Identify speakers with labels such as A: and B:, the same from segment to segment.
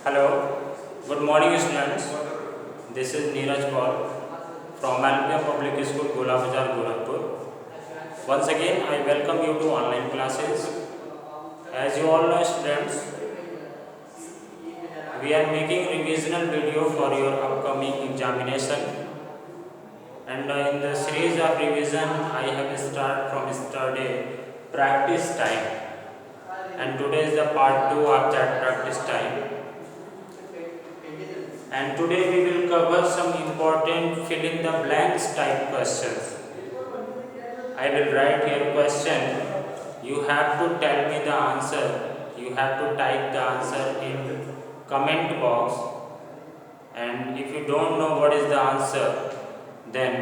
A: Hello, good morning students. This is Neeraj Paul from Alpia Public School, Gola Bazar, Gorakhpur. Once again, I welcome you to online classes. As you all know students, we are making revisional video for your upcoming examination. And in the series of revision, I have started from yesterday practice time. And today is the part 2 of that practice time. And today we will cover some important fill in the blanks type questions. I will write here question. You have to tell me the answer. You have to type the answer in comment box. And if you don't know what is the answer, then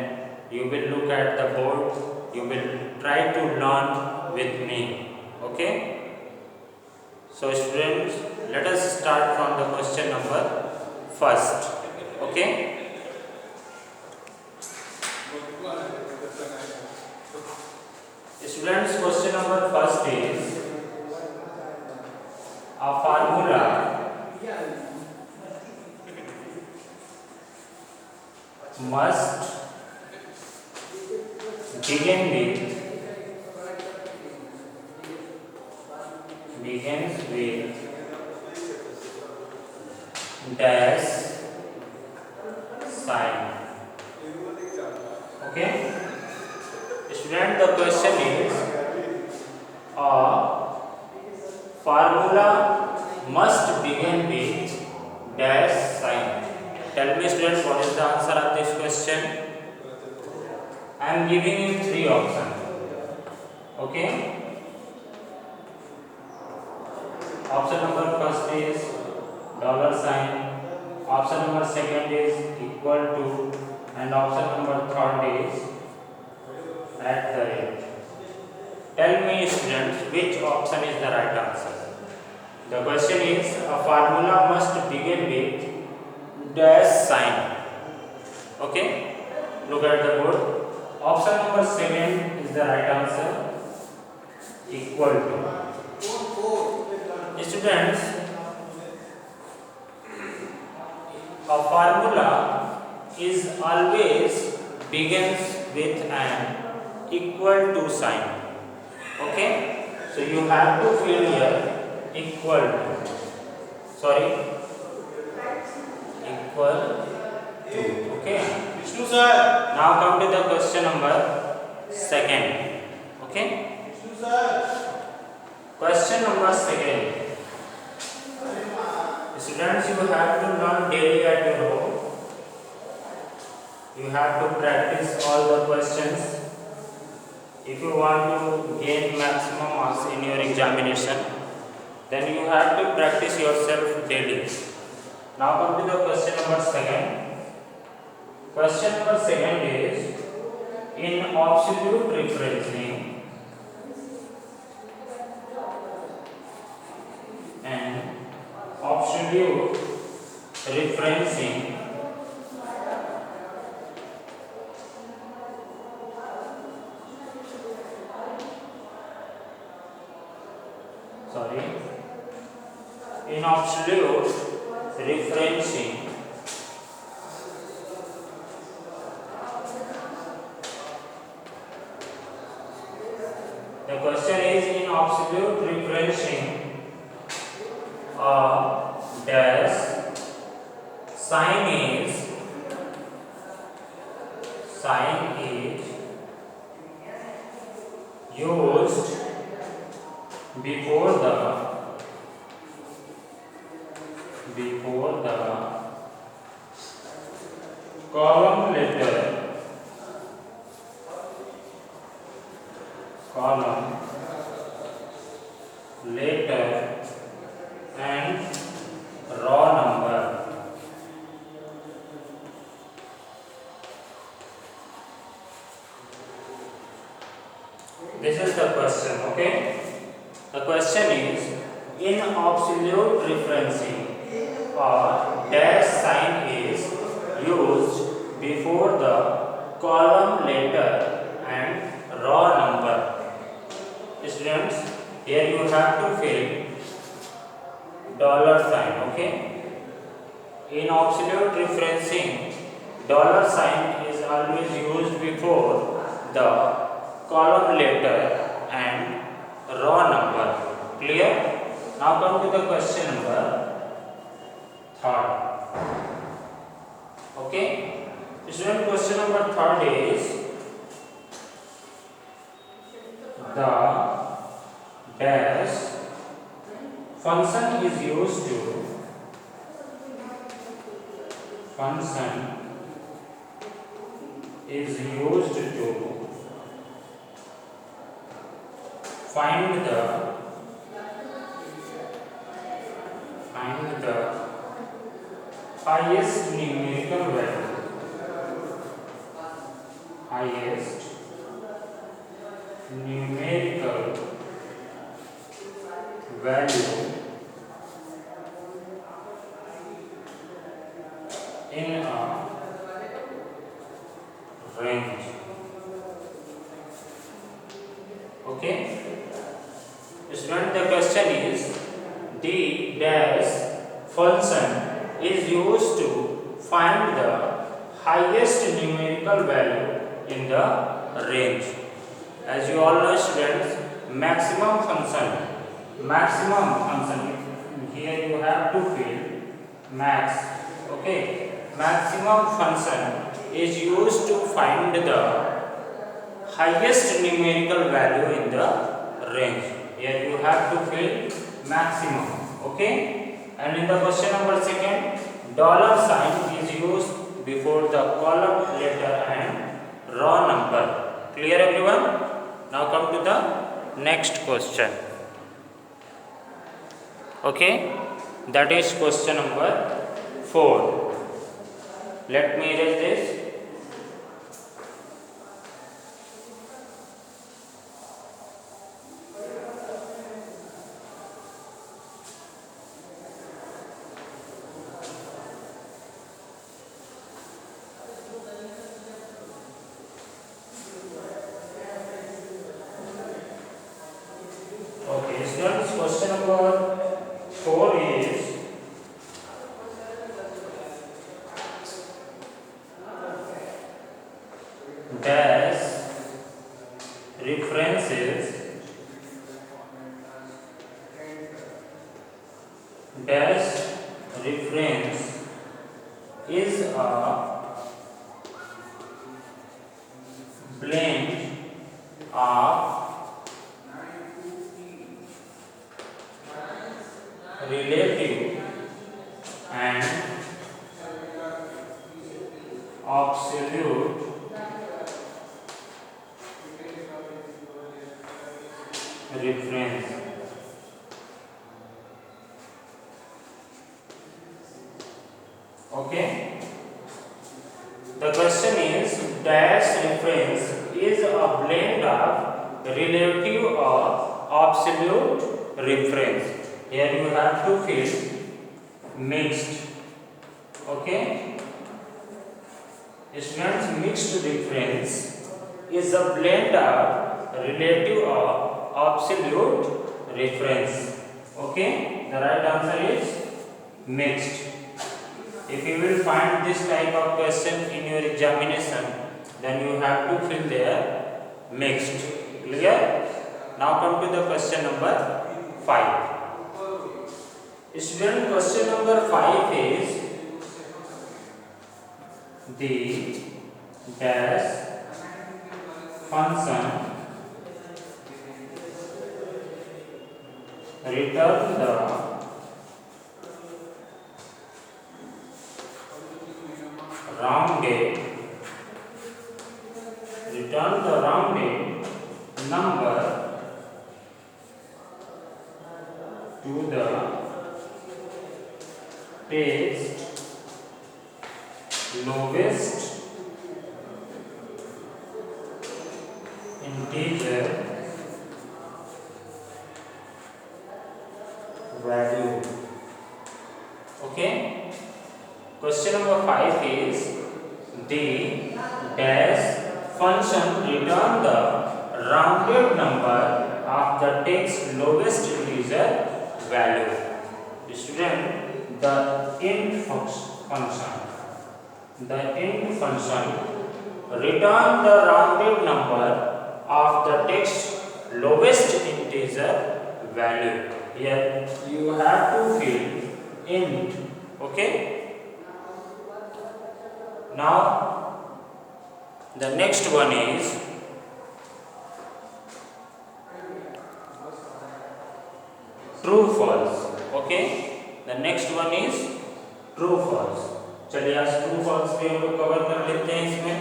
A: you will look at the board. You will try to learn with me. Okay? So students, let us start from the question number first. Okay? Students, question number first is a formula must begins with dash sign. Okay? Student, the question is a formula must begin with dash sign. Tell me students, what is the answer of this question? I am giving you 3 options. Okay? Option number first is dollar sign. Option number second is equal to, and option number third is at the rate. Tell me students, which option is the right answer? The question is a formula must begin with dash sign. Okay? Look at the board. Option number 7 is the right answer, equal to. Students, a formula is always begins with an equal to sign. Okay? So you have to fill here equal to. Equal to. Okay? Now come to the question number 2. Okay? Question number 2. Students, you have to learn daily at your home. You have to practice all the questions. If you want to gain maximum marks in your examination, then you have to practice yourself daily. Now come to the question number 2. Question number 2 is in absolute referencing and absolute referencing in absolute referencing the question is in absolute referencing dash sign is used before the column letter and raw number. This is the question. Okay? The question is in absolute referencing dash sign is used before the column letter and raw number. Students, here you have to fill dollar sign. Okay? In absolute referencing, dollar sign is always used before the column letter and raw number. Clear? Now come to the question number 3rd. Okay? Student, question number 3rd is the dash function is used to find the highest numerical value in a range. Okay? Student, the question is the dash function is used to find the highest numerical value in the range. As you all know, students, maximum function, here you have to fill max. Okay, maximum function is used to find the highest numerical value in the range. Here you have to fill maximum. Okay, and in the question number 2nd, dollar sign is used before the column letter and raw number. Clear, everyone? Now come to the next question. Okay, that is question number 4. Let me erase this. Okay, students, question number 4 is dash references reference is a blend of relative and absolute reference. Okay, the question is dash reference is a blend of relative or absolute reference. Here you have to fill mixed. Okay, students, mixed reference is a blend of relative or absolute reference. Okay, the right answer is mixed. If you will find this type of question in your examination, then you have to fill there mixed. Clear? Now come to the question number 5. Student, question number 5 is the dash function return the rounded number to the text lowest integer value. Okay, question number 5 is the dash function return the rounded number of the text lowest integer value. Student, the int function function. The int function return the rounded number of the text lowest integer value. Here you have to fill int. Okay. Now the next one is true false. Okay. The next one is true false. चलिए आज true false भी हम लोग cover कर लेते हैं इसमें.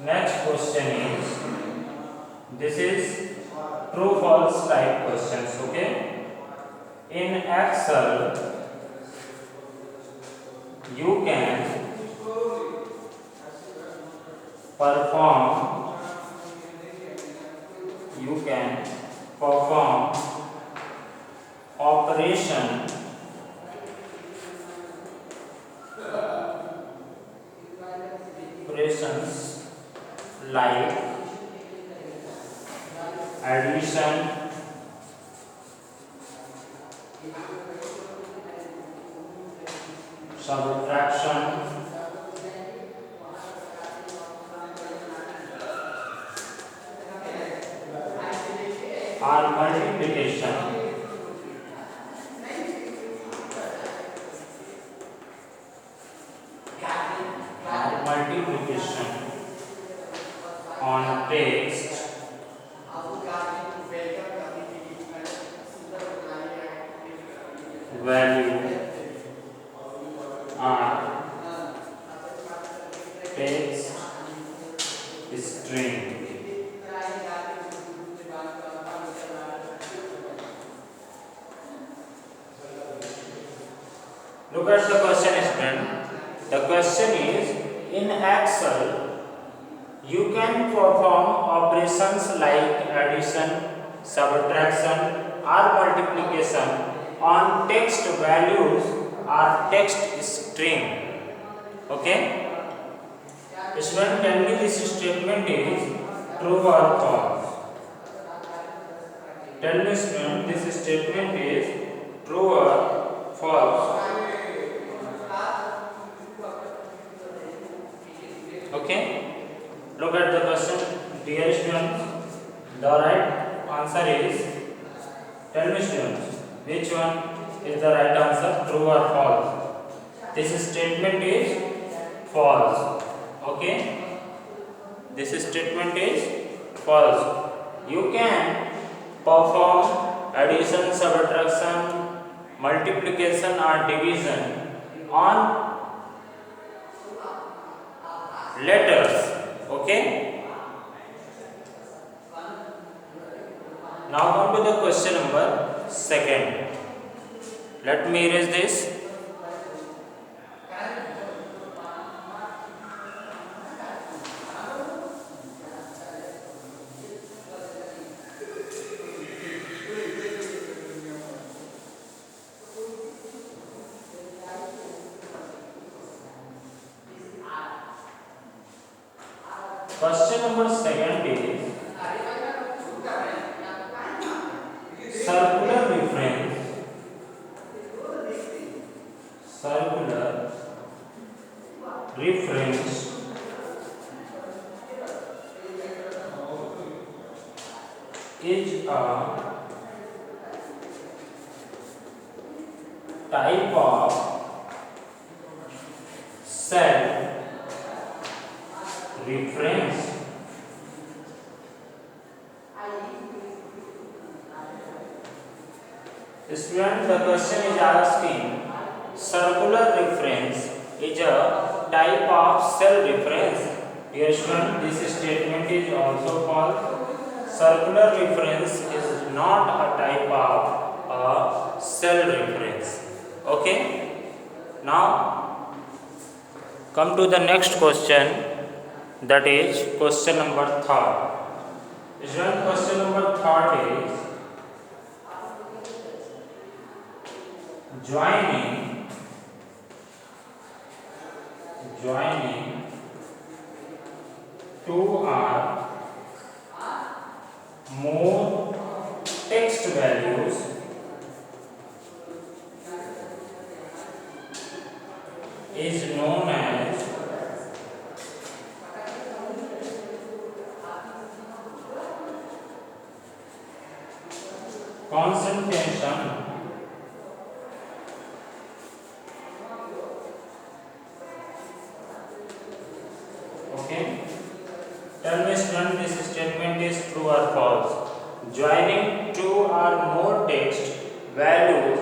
A: Next question is, this is true false type questions. Okay. In Excel you can perform operations like addition, subtraction, or multiplication. On text value are text string. Look at the question, student. The question is, in Excel you can perform operations like addition, subtraction or multiplication on text values or text string. Okay. Student, tell me this statement is true or false. Tell me, student, this statement is true or false. Okay. Look at the question, dear students. The right answer is, tell me students, which one is the right answer, true or false? This statement is false. Okay. This statement is false. You can perform addition, subtraction, multiplication or division on letters. Okay. Now come to the question number 2. Let me erase this. Question number 2 is circular reference is a type of cell reference Student, the question is asking, circular reference is a type of cell reference. Dear student, this statement is also false. Circular reference is not a type of a cell reference. Okay. Now, come to the next question. That is question number 3. Student, question number 3 is, joining two or more text values is known as concentration. Okay. Tell me student, this statement is true or false. Joining two or more text values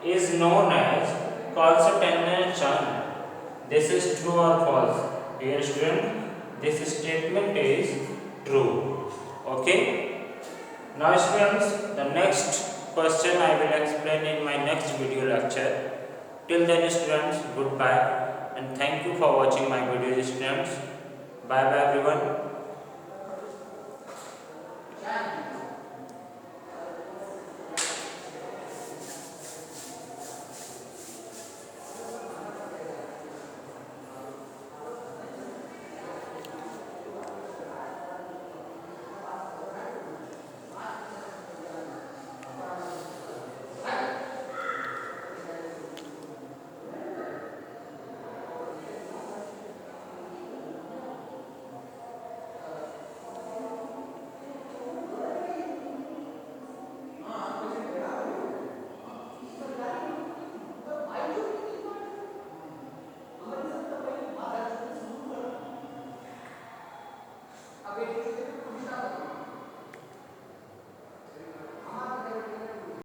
A: is known as concatenation. This is true or false? Dear student, this statement is true. Okay. Now students, the next question I will explain in my next video lecture. Till then students, goodbye and thank you for watching my video students. Bye bye everyone.